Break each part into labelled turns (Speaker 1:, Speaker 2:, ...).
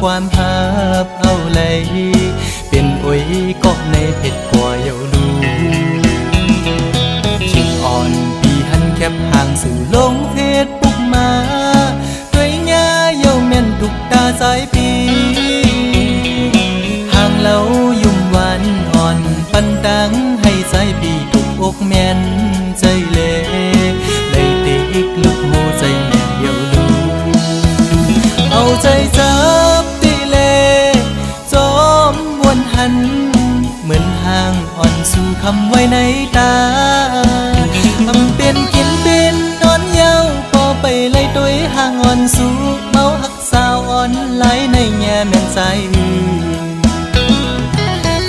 Speaker 1: ความหับเอาเลยเป็นอวยก็ในเผ็ดกว่าเยาลูชิงอ่อนปีหันแคบห่างสู่ลงเพชรปุกมาด้วยง่าเยาแม่นทุกตาสายปีห่างเล่ายุ่มหวานอ่อนปันดังให้สายปีทุกอกแม่นใจเล่เลยติกลุกหูใจแม่เยาลูเอาใจจับตีเลจอมวนหันเหมือนห่างอ่อนสู่คำไว้ในตาทำเป็นกินเป็นนอนเย้าพอไปไล่ตัวห่างอ่อนสู่เมาหักสาวอ่อนไหลในแง่แม่นใจ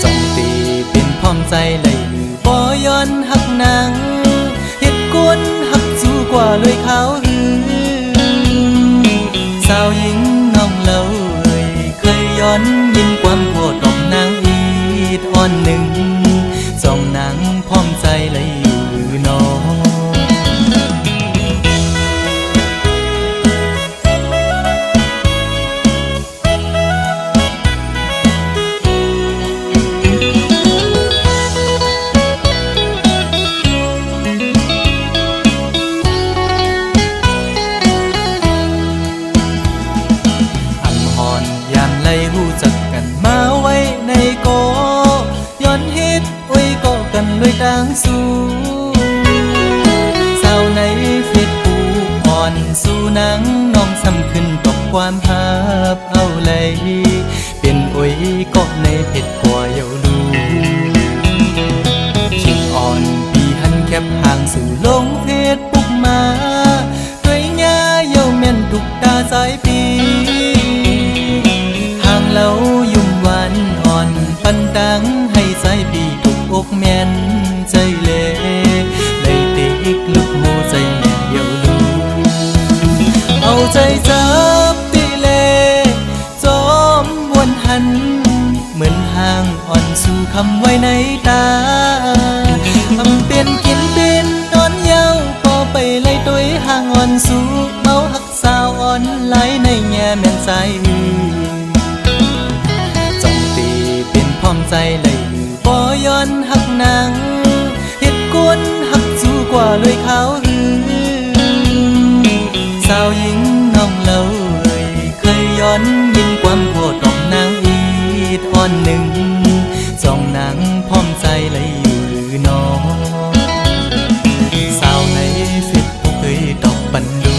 Speaker 1: จ้องตีเป็นพร้อมใจเลยบ่ย้อนหักนางเฮ็ดกวนหักสู่กว่าเลยเขาสาวหญิงน้องเล่าเคยย้อนยินความโพดออกนางอีดอ่อนหนึ่งจ้องนางพร้อมใจเลยอยู่น้องหูจักกันมาไว้ในโกย้อนเฮ็ดอวยก็กันด้วยต่างสู้สาวในเฟซบุ๊กอ่อนสู่นางน้องซ้ำขึ้นตกความหับเอาเลยเป็นอวยก็ในเผ็ดกว่าเยาลูชิงอ่อนปีหันแคบห่างสู่ลงเฟซบุ๊กมาด้วยง่าเยาแม่นทุกตาสายปีเล่ายุ่มหวานอ่อนปันดังให้สายปีทุกอกแม่นใจเล่เลยติกลุกหูใจแม่เยาลูเอาใจจับตีเล่จอมวนหันเหมือนห่างอ่อนสู่คำไว้ในตาทำเป็นกินเป็นนอนเย้าพอไปไล่ตัวห่างอ่อนสู่เมาหักสาวอ่อนไหลในแง่แม่นใจพร้อมใจเลยบ่ย้อนหักนางเฮ็ดกวนหักสู่กว่าเลยเขาสาวหญิงน้องเล่าเคยย้อนยินความโพดออกนางอีดอ่อนหนึ่งจ้องนางพร้อมใจเลยอยู่หรือน้องสาวในเฟซบุ๊กเคยตอบปันดู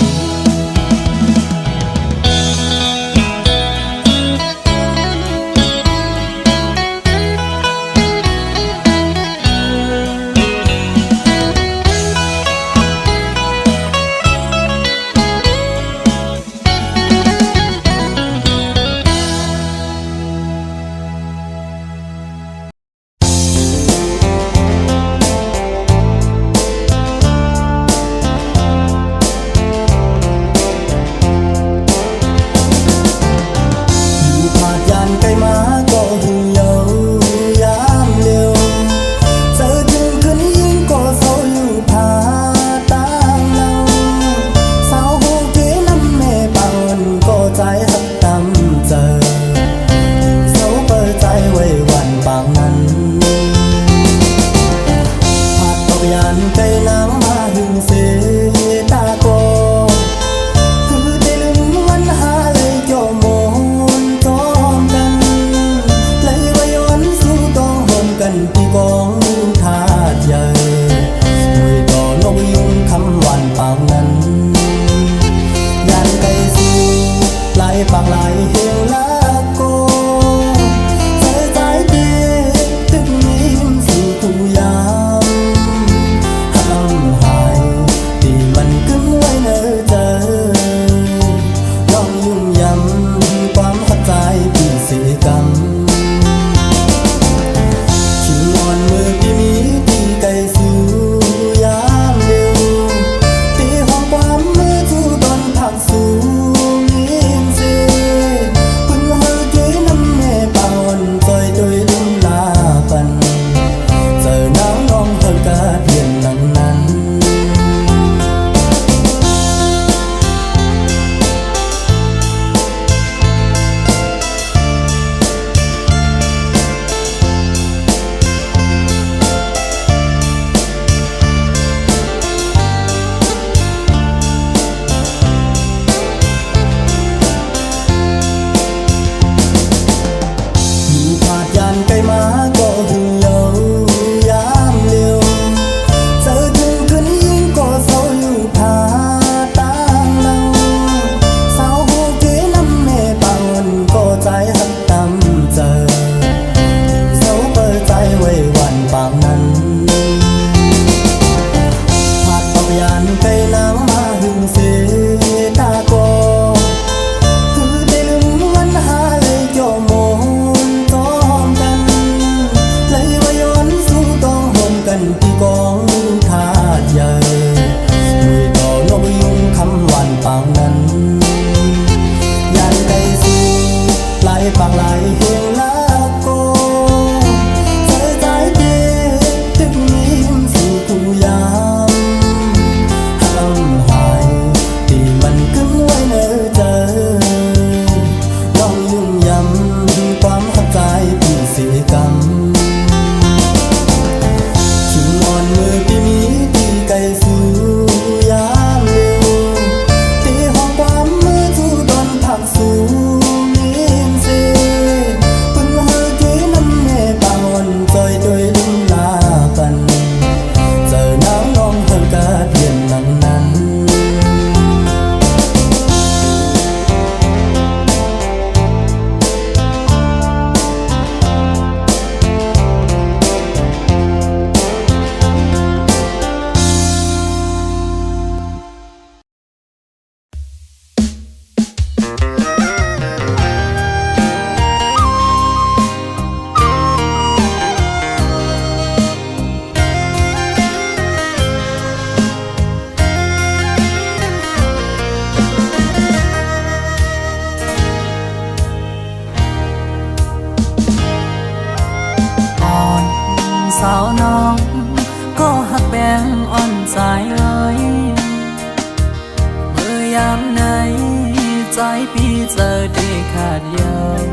Speaker 1: ใจพี่เจอได้ขาดยาว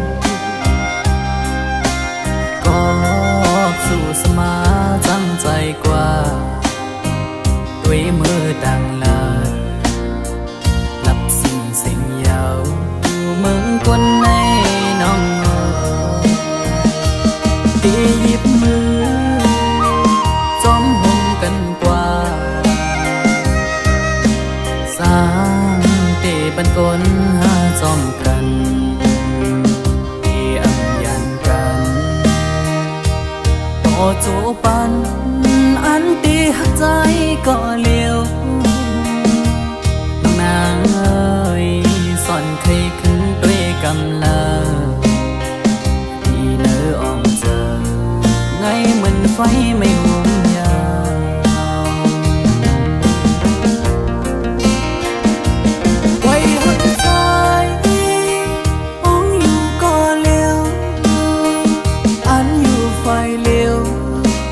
Speaker 1: ก็สู่สมาจังใจกว่าด้วยมือดังลาหลับสิ่งเสียงยาวเมืองคนในน้องที่หยิบมือจอมห่มกันกว่าสร้างเตบันกลหาจอมกันที่อัมยันกันต่อจูปันอันตีหักใจก็เลี้ยวน้องนางเอ้ยสอนเคยขึ้นด้วยกำลาที่เนื้ออ่อมเจอไงเหมือนไฟไม่ห่วงยาวไว้หักใจมองอยู่ก็เลี้ยวอันอยู่ไฟเลี้ยว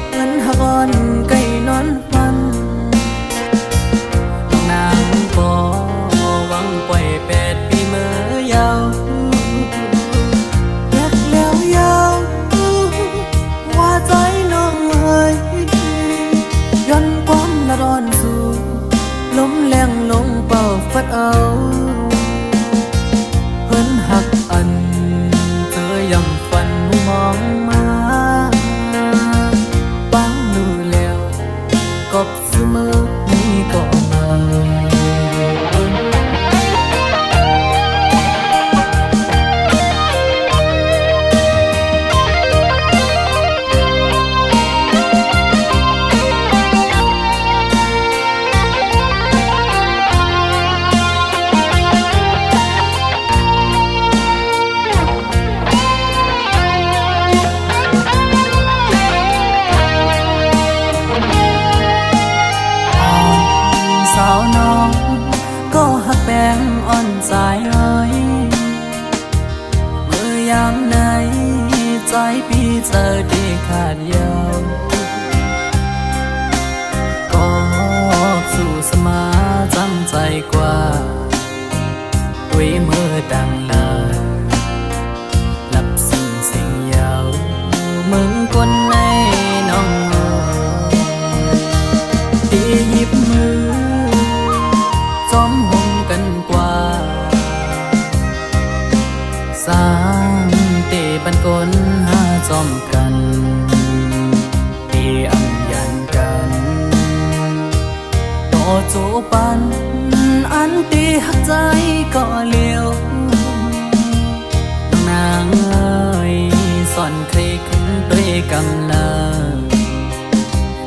Speaker 1: เหมือนหักอ่อนไก่นอนฟันน้องนางก็หวังปล่อย8 ปีเมื่อยาวรักแล้วยาวว่าใจน้องเอ้ยย้อนความละร้อนสู่ลมแรงลงเป่าฟัดเอาเพิ่นหักอันเจอยังฝันมองมาบังดูแล้วกบเสมอนี้ก็มาสาวน้องก็หักแป้งอ่อนใจเอ้ยเมื่อยามไหนใจพี่เจอได้ขาดยาวก็สู่สมาจำใจกว่าด้วยมือดังลาหลับสิ่งเสียงยาวมึงคนในน้องที่หยิบมือจอมห่มกันกว่าสร้างเตบันกลหาจอมกันที่อัมยันกันต่อจูปันอันตีหักใจก็เลี้ยวน้องนางเอ้ยสอนเคยขึ้นด้วยกำลา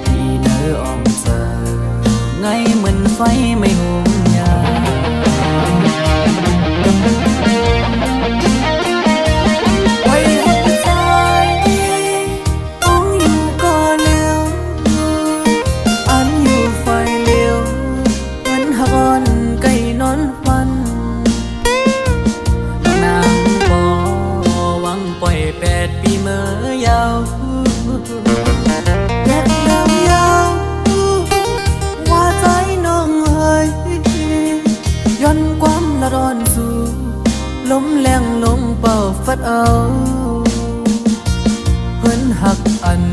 Speaker 1: ที่เนื้ออ่อมเจอไงเหมือนไฟไม่ห่วงยาวไว้หักใจต้องอยู่ก็เลี้ยวอันอยู่ไฟเลี้ยวเหมือนหักอ่อนไก่นอนฟันนางบ่หวังปล่อย8 ปีเมื่อยาวแยกยาวว่าใจน้องเอ้ยย้อนความละร้อนสู่ลมแรงลงเป่าฟัดเอาเพิ่นหักอัน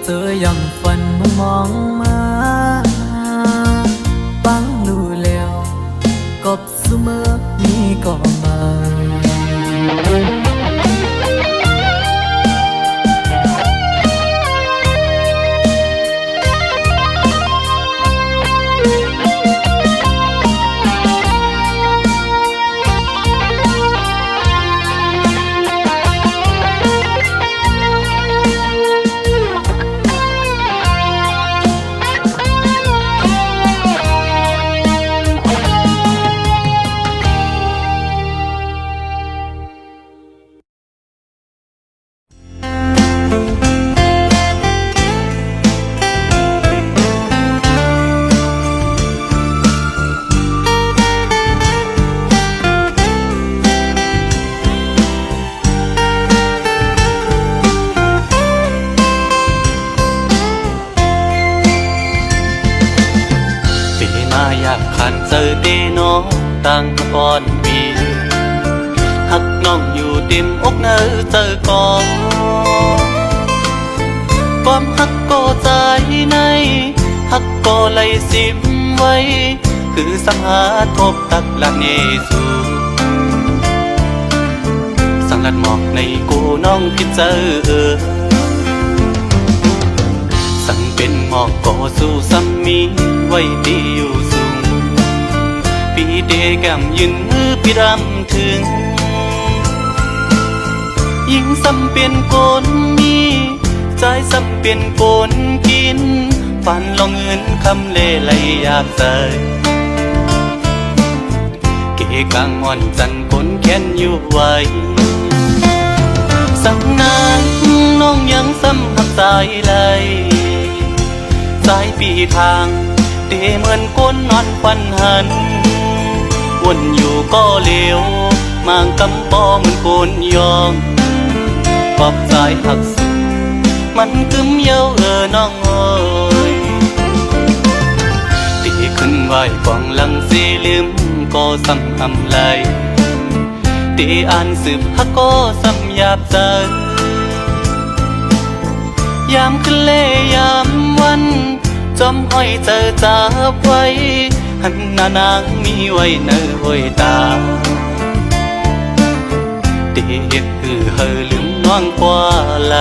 Speaker 1: เจอยังฝันมองมาบังดูแล้วกบเสมอนี้ก็มา
Speaker 2: อยากขันเจอเดน้องตั้งก่อนมี
Speaker 1: ปีหักน้องอยู่เต็มอกเนอเจอก่อนความหักก็ใจในหักก็ไหลสิมไว้คือสังหาทบตักลักเนสูสังลัดหมอกในกูน้องพิดเจอสั่งเป็นหมอกก็สู้ซ้ำมีไว้ดีอยู่สูงปีเดแก้มยืนมือพี่รำถึงยิ่งซ้ำเป็นโกนมีใจซ้ำเป็นโกนกินฝันลองเงินคำเล่ไหลอยากใส่เกกางอ่อนจันคนแค้นอยู่ไว้สังนานน้องยังซ้ำหักสายไหลสายปีทางเตเหมือนก้นนอนควันหันวนอยู่ก็เลี้ยวมางกำปอเหมือนโกนยองปอบสายหักสุดมันกึมเย้าน้องเอ้ยตีขึ้นไหวกองหลังสีลืมก็ซ้ำอำไหลตีอ่านสืบฮักก็ซ้ำหยาบใจยามขึ้นเล่ยามวันจอมห้อยเจอจับไว้หันหน้านางมีไว้เนอห้อยตาตีเฮ็ดคือเฮอลืมน้องกว่าไหล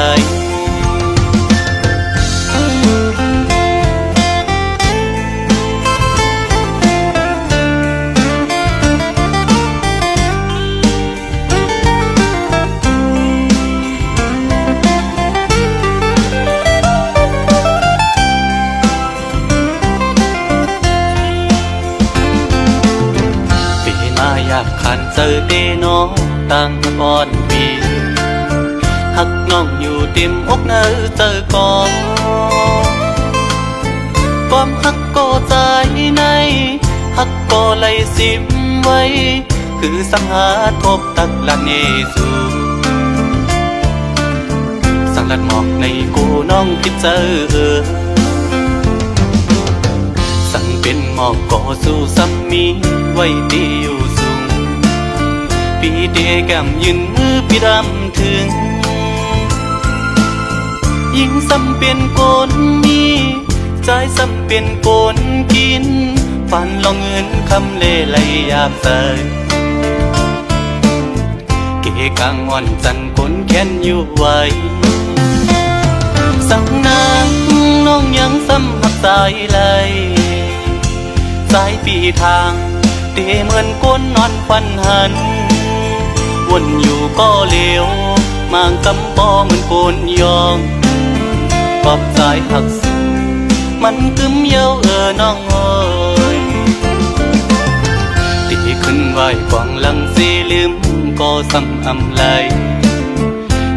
Speaker 1: อยากขันเจอเดน้องตั้งก่อนปีหักน้องอยู่เต็มอกเนอเจอก่อนความหักก็ใจในหักก็ไหลสิมไว้คือสังหาทบตักลักเนสูสังลัดหมอกในกูน้องคิดเจอสั่งเป็นหมอกก็สู้ซ้ำมีไว้ดีอยู่สูงปีเดแก้มยืนมือพี่รำถึงยิ่งซ้ำเป็นโกนมีใจซ้ำเป็นโกนกินฝันลองเงินคำเล่ไหลอยากใส่เกกางอ่อนจันคนแค้นอยู่ไว้สั่งนางน้องยังซ้ำหักสายไหลสายปีทางเตเหมือนก้นนอนควันหันวนอยู่ก็เลี้ยวมางกำปอเหมือนโกนยองปอบสายหักสุดมันกึมเย้าน้องเอ้ยตีขึ้นไหวกองหลังสีลืมก็ซ้ำอำไหล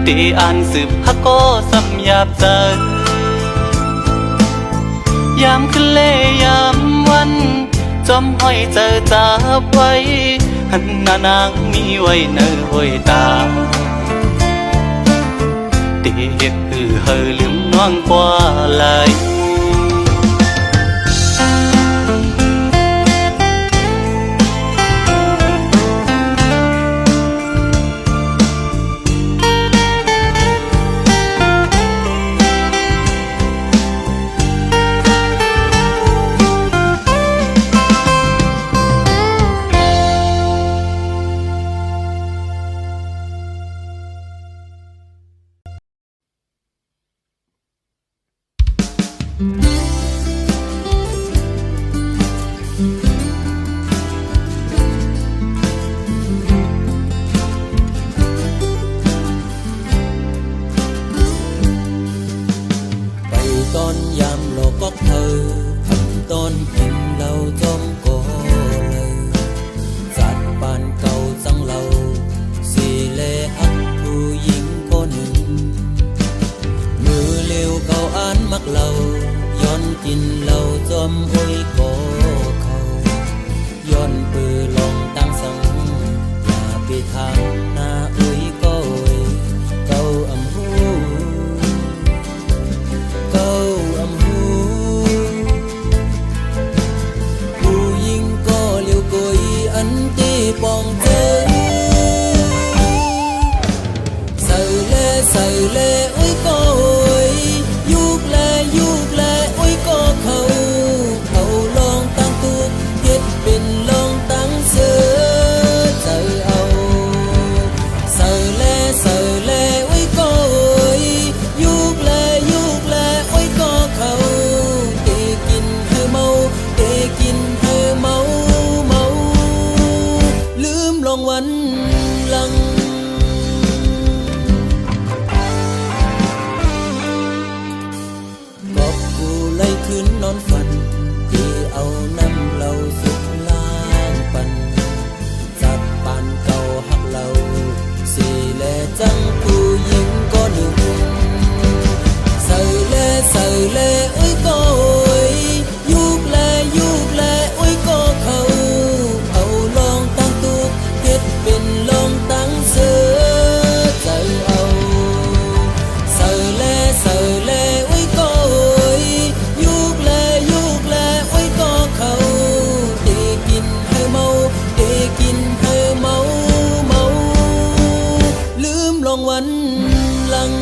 Speaker 1: ตีอ่านสืบฮักก็ซ้ำหยาบใจยามขึ้นเล่ยามวันจอมห้อยเจอจับไว้หันหน้านางมีไว้เนอห้อยตาตีเฮ็ดคือเฮอลืมน้องกว่าไหล
Speaker 2: ตอนยามโลกก็เธอพันตอนกินเราจมก็เลยจัดปานเก่าสังเราสีเลอักผู้หญิงคนหนึ่งมือเลี้ยวเก่าอ่านมักเราย้อนกินเราจมห้อยก็เขาย้อนปือลองตั้งสังหน้าไปทางหน้าอุ้ยก็เก่าอำหูเก่าอำหูผู้หญิงก็เลี้ยวกุยอันตีปองเจ วันหลังกอบกูไล่คืนนอนฝันที่เอาน้ำเราสุดล้างปันจัดปานเก่าหักเราสิแลจังผู้หญิงก็หนึ่งใส่แลอุ้ยก็โอยยุกแลอุ้ยก็เขาเอาลองตั้งตุกเฮ็ดเป็นลองตั้งเสือใจเอาใส่แลอุ้ยก็โอยยุกแลอุ้ยก็เขาเตกินให้เมาลืมลองวันหลัง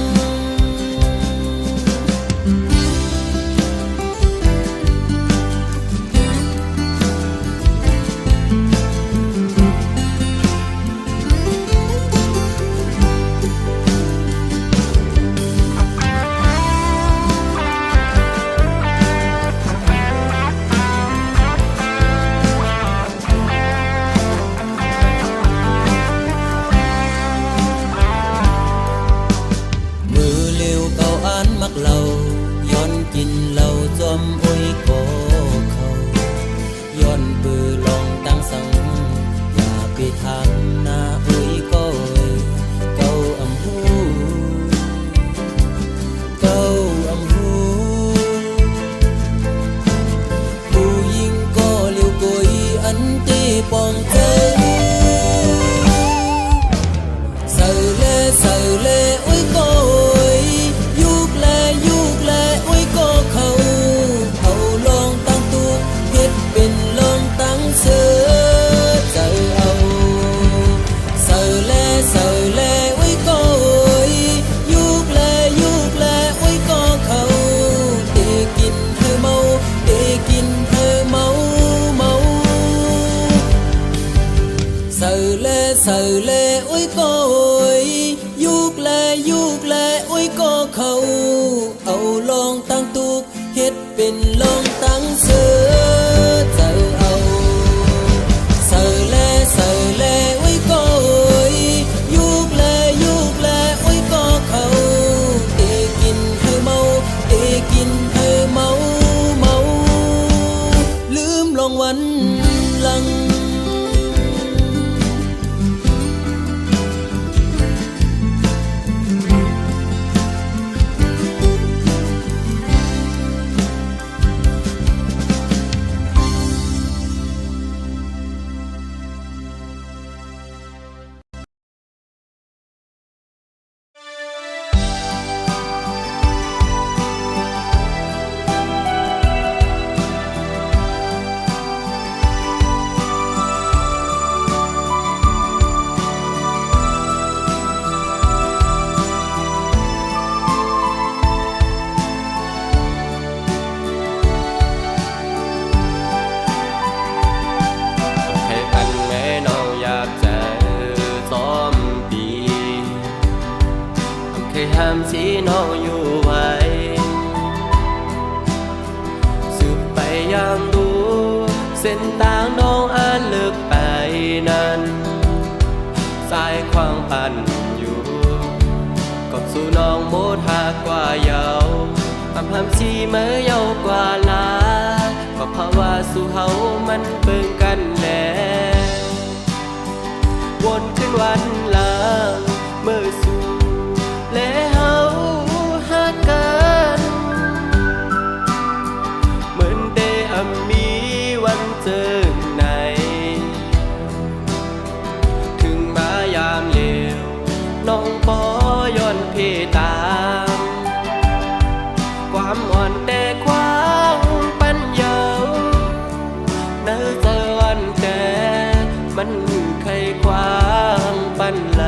Speaker 2: มักเราย้อนกินเราจอมอ้ยก็เขาย้อนเบื่อลองตั้งสังอย่าไปทางหน้าอ้ยก็เก้าอำหูผู้หญิงก็เลี้ยวกุยอันตีปองใจใส่เล่อุ้ยก็ยุกแลอุ้ยก็เขาลองตั้งตุกเฮ็ดเป็นลองตั้งเสือใจเอาใส่แลอุ้ยก็ยุกแลอุ้ยก็เขาเตกินให้เมาใส่แลอุ้ยก็ยุกแลอุ้ยก็เขาเอาลองตั้งตุกเฮ็ดเป็นลองตั้งเสือใจเอาใส่แลอุ้ยก็ยุกแลอุ้ยก็เขาเตกินให้เมาลืมลองวันหลังห้ามสีน้องอยู่ไว้สืบไปยังดูเส้นทางน้องอาจเลิกไปนั้นสายควางปั่นอยู่กบสู่น้องโมดหากกว่าเยาห้ามสีเมื่อเยาวกว่าลาก็เพราะว่าสู่เฮามันเบิ่งกันแน่วนขึ้นวันหลังเมื่อสู่และเฮาหักกันเหมือนได้มีวันเจอในถึงมายามเลวน้องบ่ย้อนเพตามความอ่อนแต่ความปัญญาเนื้อเจอวันแต่มันเคยความปันไหล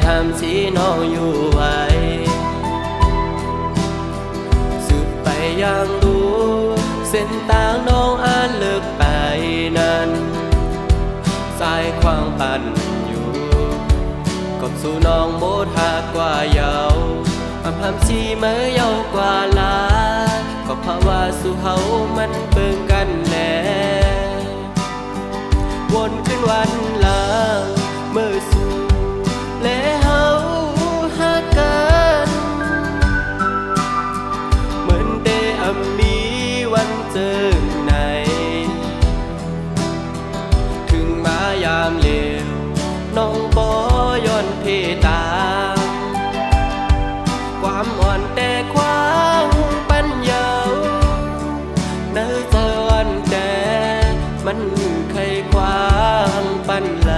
Speaker 3: ห้ามสีน้องอยู่ไว้สืบไปอย่างรู้เส้นทางน้องอาจเลิกไปนั้นสายควางปั่นอยู่กบสู่น้องโบดหากกว่าเยาห้ามสีเมื่อเยาวกว่าลาก็เพราะว่าสู่เฮามันเบิ่งกันแน่วนขึ้นวันหลังเมื่อสู่และเฮาหักกันเหมือนได้มีวันเจอไหนถึงมายามเลวน้องบ่ย้อนเพตามความอ่อนแต่ความปัญญาเนื้อเธออ่อนแต่มันเคยความปันไหล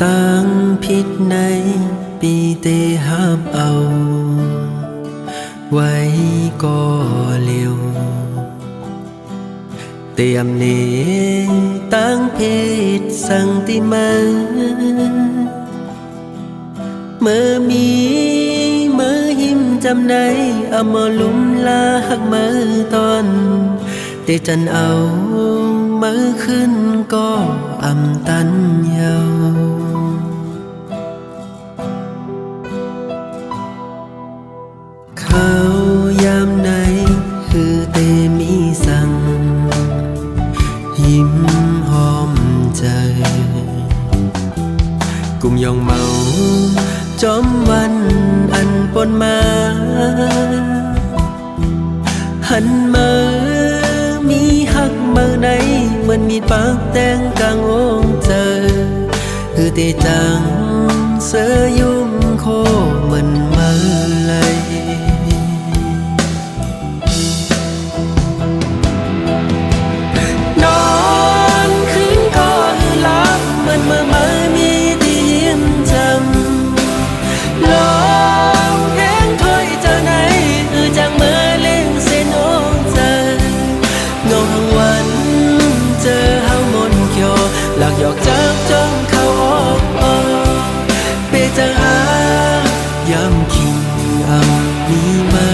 Speaker 4: ตั้งผิดในปีเตหับเอาไว้ก็เร็วเตรียมเนตั้งเพศสังติมาเมื่อมีเมื่อหิมจำในเอามาลุ่มลาหักมือตอนเตจันเอามือขึ้นก็อำตันเยาเขายามไหนคือเตมีสั่งยิ้มหอมใจกุมยองเมาจอมวันอันปนมาหันมามีหักมือไหนเหมือนมีปากแตงกลางวงเจอคือเตจังเสือยุ่มโคเหมือนมือเลยนอนคืนก็หลับเหมือนเมื่อมีที่ยิ้มจำลองเพลงถ้อยเจ้าไหนจังเมื่อเล่งเส้นโอ้เจองงทั้งวันเจอเฮามนเขียวหลักหยอกจากจ้องเข้าออกเปจะหายำคิงเอามีมา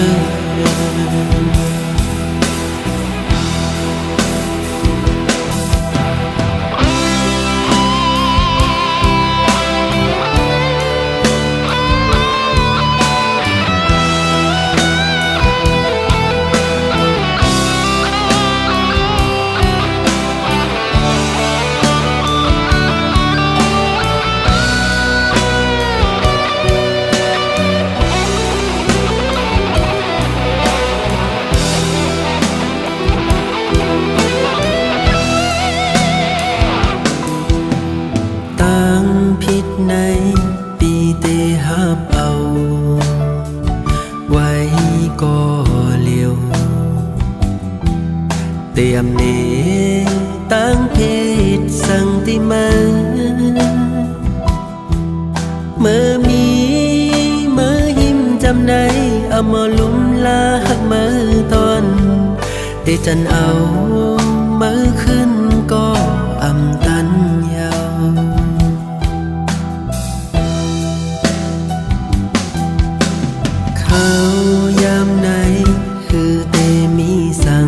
Speaker 4: ในปีเตหับเอาไว้ก็เลี้ยวเตรียมเนตั้งเพศสังติมาเมื่อมีเมื่อหิมจำในเอามาลุ่มลาหักมือตอนเตจันเอามือขึ้นก็อำตันเยาเขายามไหนคือเตมีสา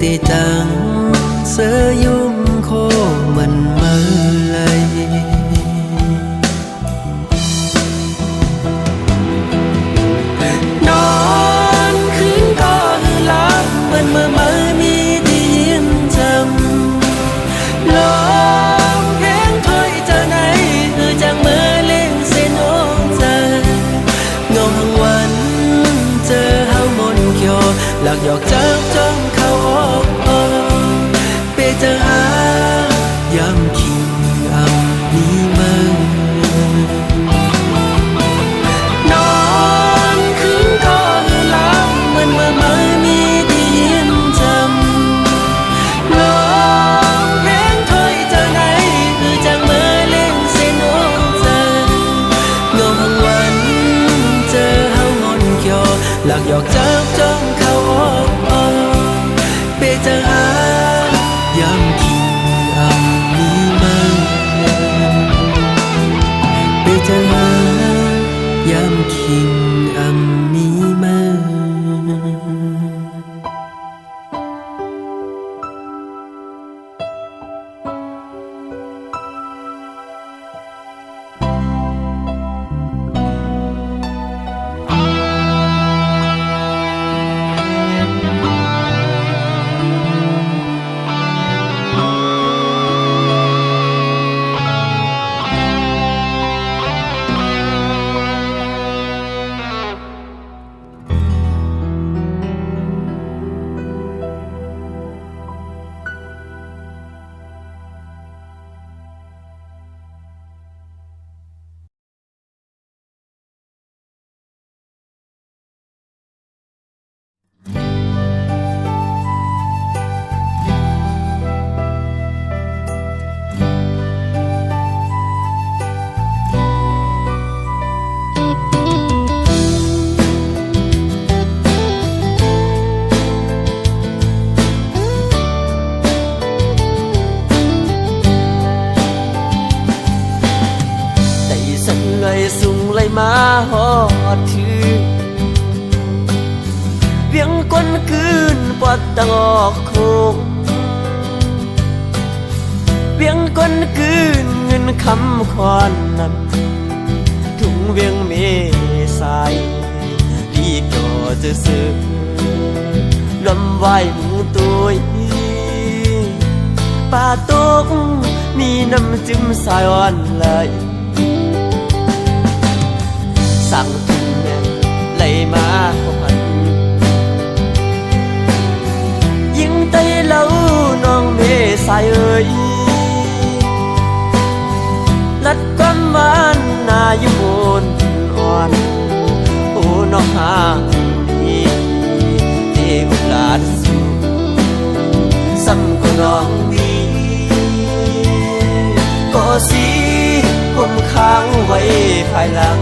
Speaker 4: tê trắng sơ yum khô mần mơ lầy nón khứng con lắm mần mơ mơ mi đi hiếm chầm lom hén thôi giờ này chẳng mơ lên xin ôm giờ ngông hằngวันเจอเฮามนเขียวหลักหยอกจับจ้องเข้าออกเปเจอหายำคิงอำนี้มึงนอนคืนก็หลับเหมือนเมื่อไม่มีได้ยินจำลมแห้งถ้อยจะไหนจังเมื่อเล่นเส้นโอ้เจอเงาหังวันเจอเฮามนเขียวหลักหยอกจับจ้องเข้าออกเปเจอหายำคิงอำนี้มึงเปเจอหายำคิงอำนี้มึง มาฮอดถือเวียงก้นคืนปอดตะงอกโคงเวียงก้นคืนเงินคำคอนนำถุงเวียงเมสายรีก่อจะซื้อลำไหวหมูตัวป่าตกมีน้ำจิ้มสายอ่อนไหลสั่งถึงแม่ไหลมาพันยิ่งไตเล่าน้องเมสายเอ่ยลัดความหวานนาอยู่บนอ่อนโอ้น้องหางนี้เจ้าหลานสูซ้ำก็น้องนี้ก็สิผมค้างไว้ภายหลัง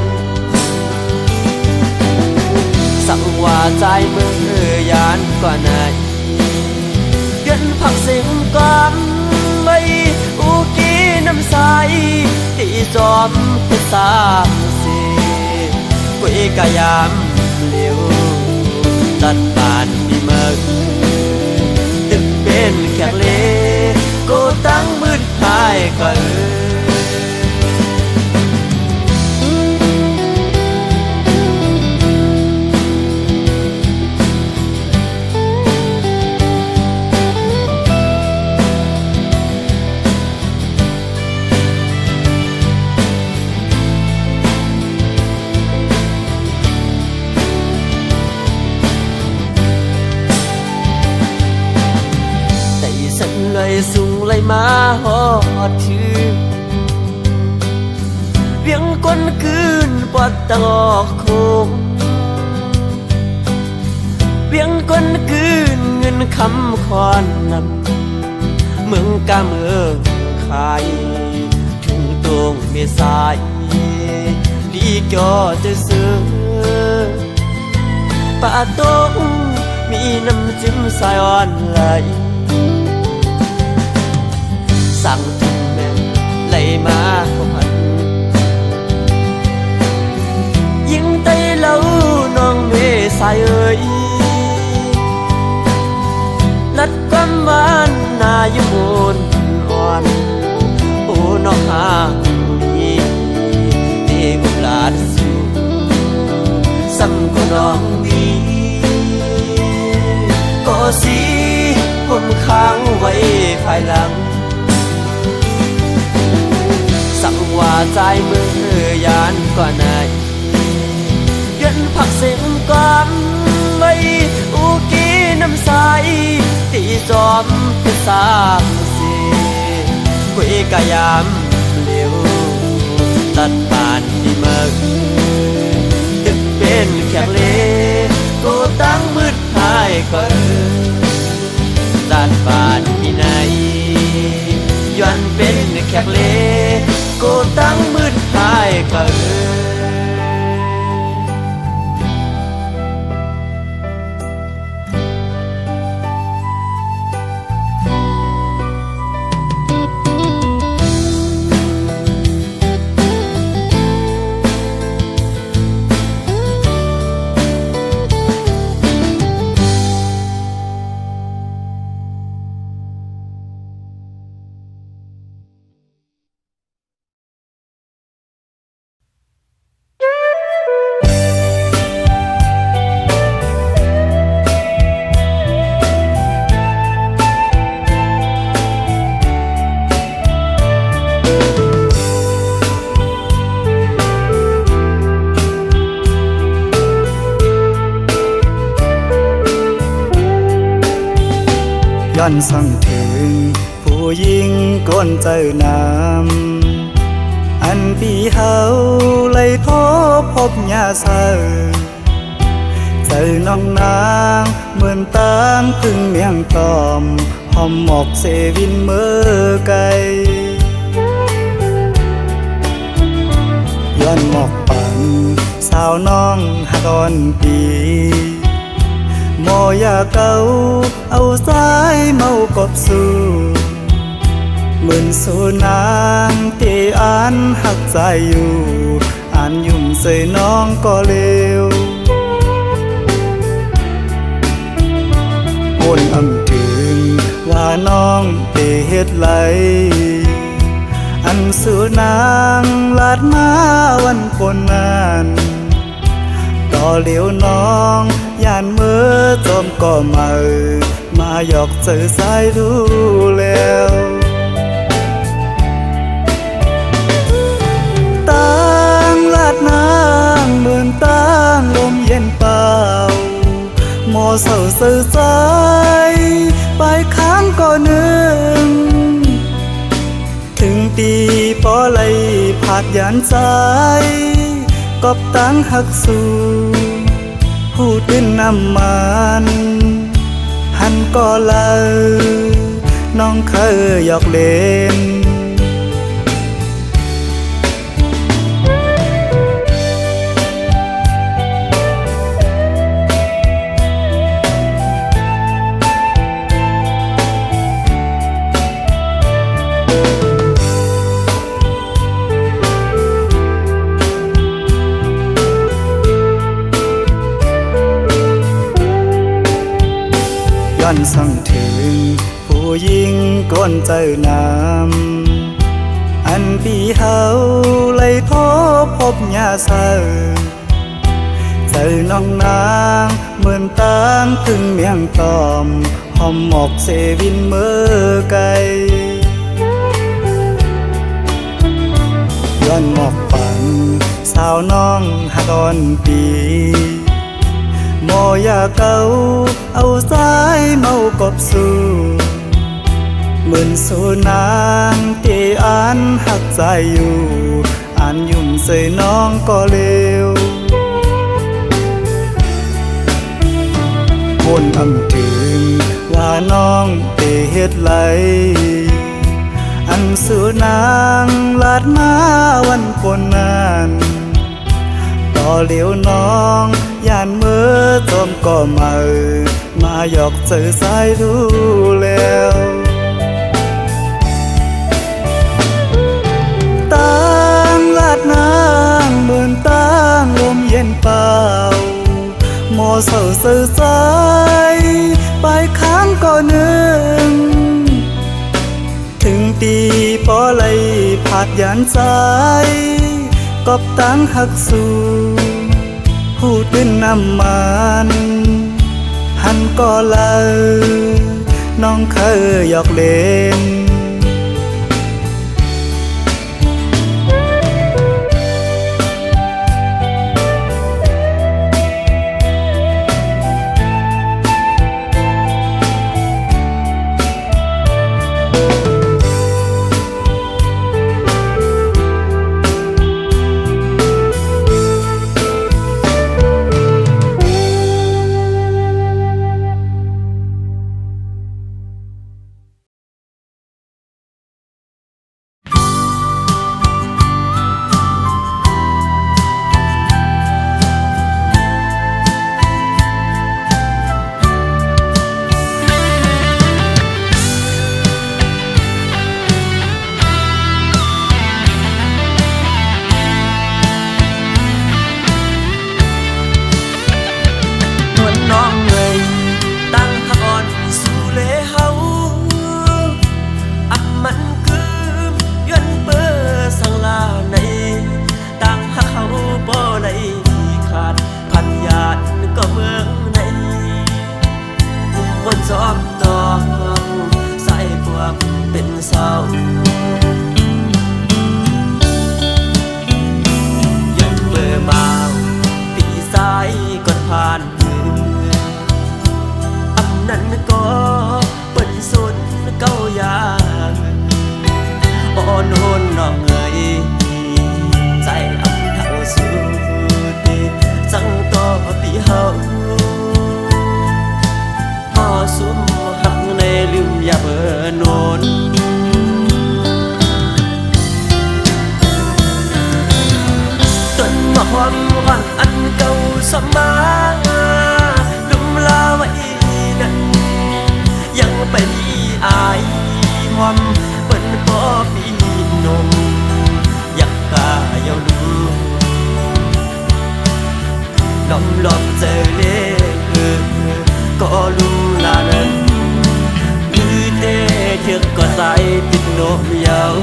Speaker 4: สั่งว่าใจมือยานกว่าไหนเงินผักเสียงก่อนไม่อุกีน้ำใสที่จอมที่สามสีกุยกะยามเหลียวตัดปานดีเมื่อตึกเป็นแขกเล่ก็ตั้งมืดหายก่อนเลยสูงเลยมาฮอดถือเวียงก้นคืนปอดตะงอกโคงเวียงก้นคืนเงินคำคอนนำเมืองกาเมืองขายถึงตรงเมษายลีก่อจะซื้อป่าตกมีน้ำจิ้มสายอ่อนไหลสั่งถึงแม่ไหลมาพันยิ่งไตเล่าน้องเมสายเอ่ยลัดก็
Speaker 3: ยุมูนอ่อนโอ้น้องหามีตีกุมลาดสู่ซ้ำก็น้องมีก็สิผมค้างไว้ภายหลังสั่งว่าใจมือยานกว่าไหนเย็นผักเสียงกันไว้อุกีน้ำใสที่จอมเป็นสามสีคุยกะยามเลี้ยวตัดผ่านที่เมืองตึกเป็นแขกเลก็ตั้งมืดหายก็ตัดผ่านที่ไหนย้อนเป็นแขกเลก็ตั้งมืดหายก็
Speaker 5: ย้อนสั่งถึงผู้หญิงก้นเจอน้ำอันปีเฮาเลยโทพบยาเสอเจอน้องนางเหมือนตามพึ่งเมียงตอมหอมหมอกเสวินเมื่อไกลย้อนหมอกปันสาวน้องหากอนปีโมยาเก่าเอาสายเมากบสู่เหมือนสูนางที่อ่านหักใจอยู่อ่านยุ่มใส่น้องก็เลวโอนอำถึงว่าน้องเตเฮ็ดไหลอันสูนางลาดมาวันฝนนั้นต่อเหลียวน้องย่านเมื่อจอมก็มาหยอกเจอสายดูแล้วตั้งลาดนางเหมือนตั้งลมเย็นเปล่าหมอเศร้าสื่อใจไปค้างก็นึงถึงตีปอไหลผาดยานใจกอบตั้งหักสู่ผู้ตื่นน้ำมันหันก็เลยน้องเคยหยอกเล่นย้อนสั่งถึงผู้หญิงก้นเจอน้ำอันปีเฮาเลยโทพบยาเสอเจอน้องนางเหมือนตามพึ่งเมียงตอมหอมหมอกเสวินเมื่อไกลย้อนหมอกปันสาวน้องหากอนปีโมยาเก่าเอาสายเมากบสู่เหมือนสูนางที่อ่านหักใจอยู่อ่านยุ่มใส่น้องก็เลววนอำถึงว่าน้องเตเฮ็ดไหลอันสูนางลาดมาวันฝนนั้นต่อเหลียวน้องย่านเมื่อจอมก็มาหยอกเจอสายดูแล้วตั้งลาดนางเหมือนตั้งลมเย็นเปล่าหมอเศร้าสื่อใจไปค้างก็นึง ผาดยันใจกอบตั้งหักสู่พูดเป็นน้ำมันหันก็เลยน้องเคยหยอกเล่น
Speaker 4: ความหวังอันเก่าสมาลุมลาไว้นั้นยังไปอายความเป็นพ่อพี่นมอยากกาเยาลูน้องลองเจอเล่ก็ลุมลานั้นคือเต้เถือกก็ใส่ติดนมยาว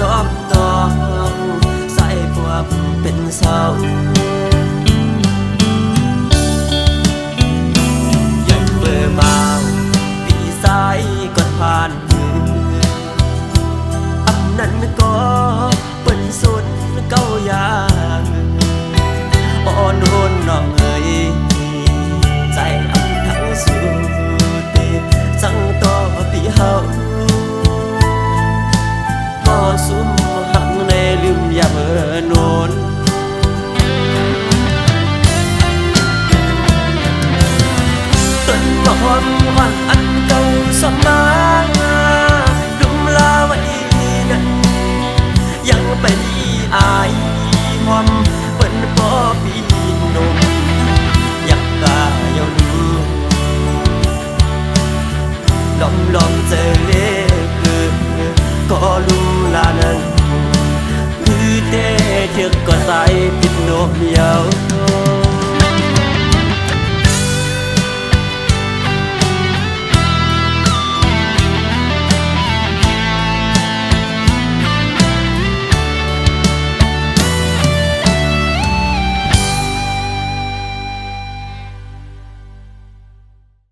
Speaker 4: จอมตองใส่พวกเป็นเสายังเบื่อเมาปีสายกดผ่านอันนั้นก็เป็นสุดเก้ายางอ่อนโอนน้องเอ๋ยใจอันทั้งสุดจังต่อปีเฮาสุมหักในลืมอย่าเบอโนนต้นมะฮอนหวังอันเก่าสมาลุมลาไว้นั้นยังไปอายความเป็นพ่อพี่นมอยากกาเยาลูลองเจอเล่ก็รู้ลานั้นคือเต้เถือกก็ใส่ติดนมยา